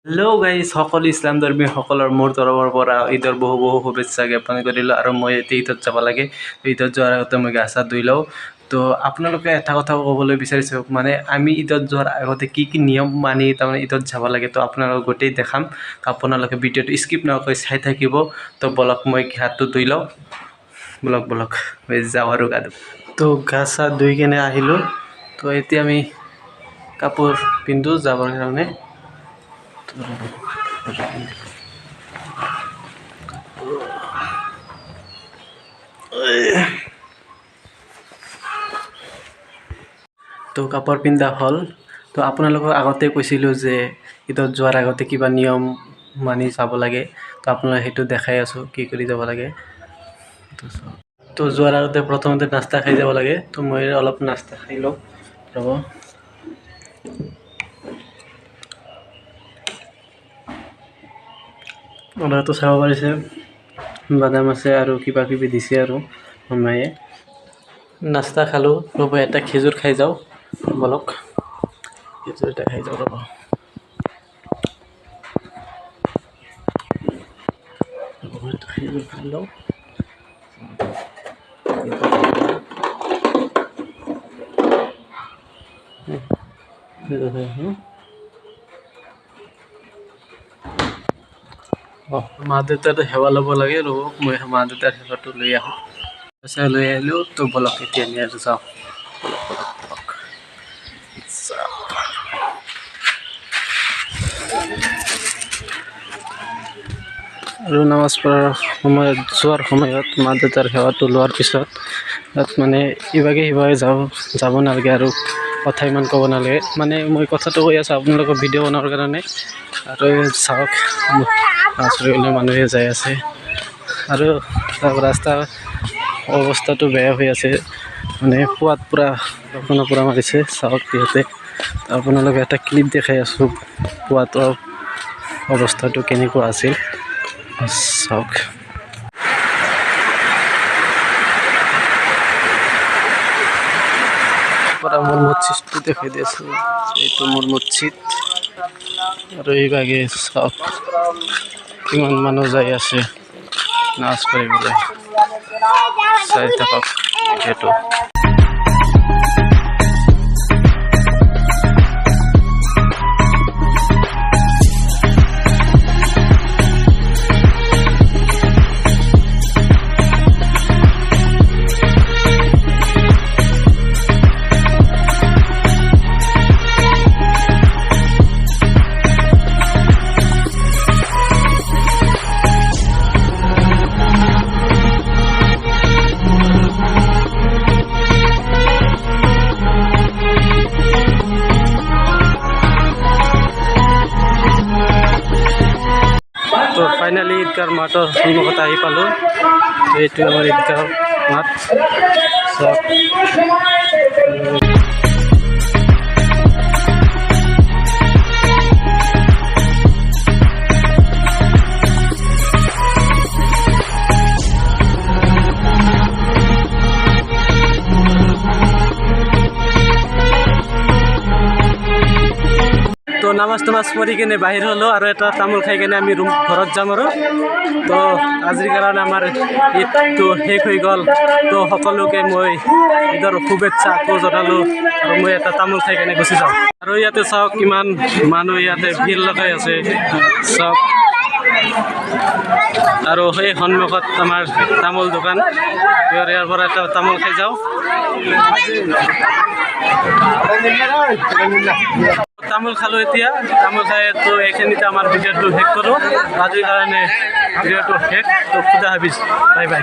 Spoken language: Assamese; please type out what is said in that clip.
হেল্ল' গাইজ সকলো ইছলাম ধৰ্মীসকলৰ মোৰ তৰফৰ পৰা ঈদৰ বহু বহু শুভেচ্ছা জ্ঞাপন কৰিলোঁ। আৰু মই এতিয়া ঈদত যাব লাগে। ঈদত যোৱাৰ আগতে মই গা চা ধুই লওঁ। তো আপোনালোকে এটা কথা ক'বলৈ বিচাৰিছোঁ, মানে আমি ঈদত যোৱাৰ আগতে কি কি নিয়ম মানি তাৰমানে ঈদত যাব লাগে, তো আপোনালোকক গোটেই দেখাম। তো আপোনালোকে ভিডিঅ'টো স্কিপ নোহোৱাকৈ চাই থাকিব। তো বলক মই হাতটো ধুই লওঁ। বলক যাওঁ আৰু গা ধুম। তো গা চা ধুই কেনে আহিলোঁ। তো এতিয়া আমি কাপোৰ পিন্ধোঁ যাবৰ কাৰণে। তো কাপোৰ পিন্ধা হ'ল। তো আপোনালোকক আগতে কৈছিলোঁ যে ঈদত যোৱাৰ আগতে কিবা নিয়ম মানি যাব লাগে। তো আপোনালোকে সেইটো দেখাই আছোঁ কি কৰি যাব লাগে। তো যোৱাৰ আগতে প্ৰথমতে নাস্তা খাই যাব লাগে। তো মই অলপ নাস্তা খাই লওঁ ৰ'ব। আপোনালোকেতো চাব পাৰিছে বাদাম আছে আৰু কিবা কিবি দিছে আৰু মায়ে। নাস্তা খালোঁ ৰ'ব, এটা খেজুৰ খাই যাওঁ বলক। খেজুৰ এটা খাই যাওঁ ৰ'ব। খেজুৰ খাই লওঁ। মা দেউতাৰ সেৱা ল'ব লাগে। ৰ'ব মই মা দেউতাৰ সেৱাটো লৈ আহোঁ। পইচা লৈ আহিলোঁ। তো বলক এতিয়া নিয়ে যাওঁ। আৰু নামাজ পঢ়াৰ সময়ত যোৱাৰ সময়ত মা দেউতাৰ সেৱাটো লোৱাৰ পিছত তাত মানে ইভাগে সিভাগে যাব নালাগে আৰু কথা ইমান ক'ব নালাগে। মানে মই কথাটো কৈ আছোঁ আপোনালোকক ভিডিঅ' বনোৱাৰ কাৰণে। আৰু চাওক মানুহে যাই আছে আৰু ৰাস্তাৰ অৱস্থাটো বেয়া হৈ আছে। মানে পুৱাত পূৰা বৰষুণৰ পৰা মাৰিছে চাওক সিহঁতে। আপোনালোকে এটা ক্লিপ দেখাই আছোঁ পুৱাতৰ অৱস্থাটো কেনেকুৱা আছিল চাওক। পৰা মোৰ মছজিদটো দেখাই দি আছোঁ। এইটো মোৰ মছজিদ আৰু এইভাগে চাওক কিমান মানুহ যাই আছে নামাজ পঢ়িবলৈ। চাই থাকক ভিডিঅ'টো। তো ফাইনেলি ঈদগাহ মাঠৰ সন্মুখত আহি পালোঁ। এইটো আমাৰ ঈদগাহ মাঠ চাওক। তো নামাজ পঢ়ি কিনে বাহিৰ হ'লোঁ আৰু এটা তামোল খাই কিনে আমি ঘৰত যাম আৰু। তো আজিৰ কাৰণে আমাৰ ঈদটো শেষ হৈ গ'ল। তো সকলোকে মই ঈদৰ শুভেচ্ছা আকৌ জনালোঁ আৰু মই এটা তামোল খাই কিনে গুচি যাওঁ। আৰু ইয়াতে চাওক কিমান মানুহ ইয়াতে ভিৰ লগাই আছে চাওক। আৰু সেই সন্মুখত আমাৰ তামোল দোকান। ইয়াৰ পৰা এটা তামোল খাই যাওঁ। তামোল খালোঁ এতিয়া। তামোল খাই তো এইখিনিতে আমাৰ ভিডিঅ'টো শেষ কৰোঁ। আজিৰ কাৰণে ভিডিঅ'টো শেষ। তো খুদা হাফিজ, বাই বাই।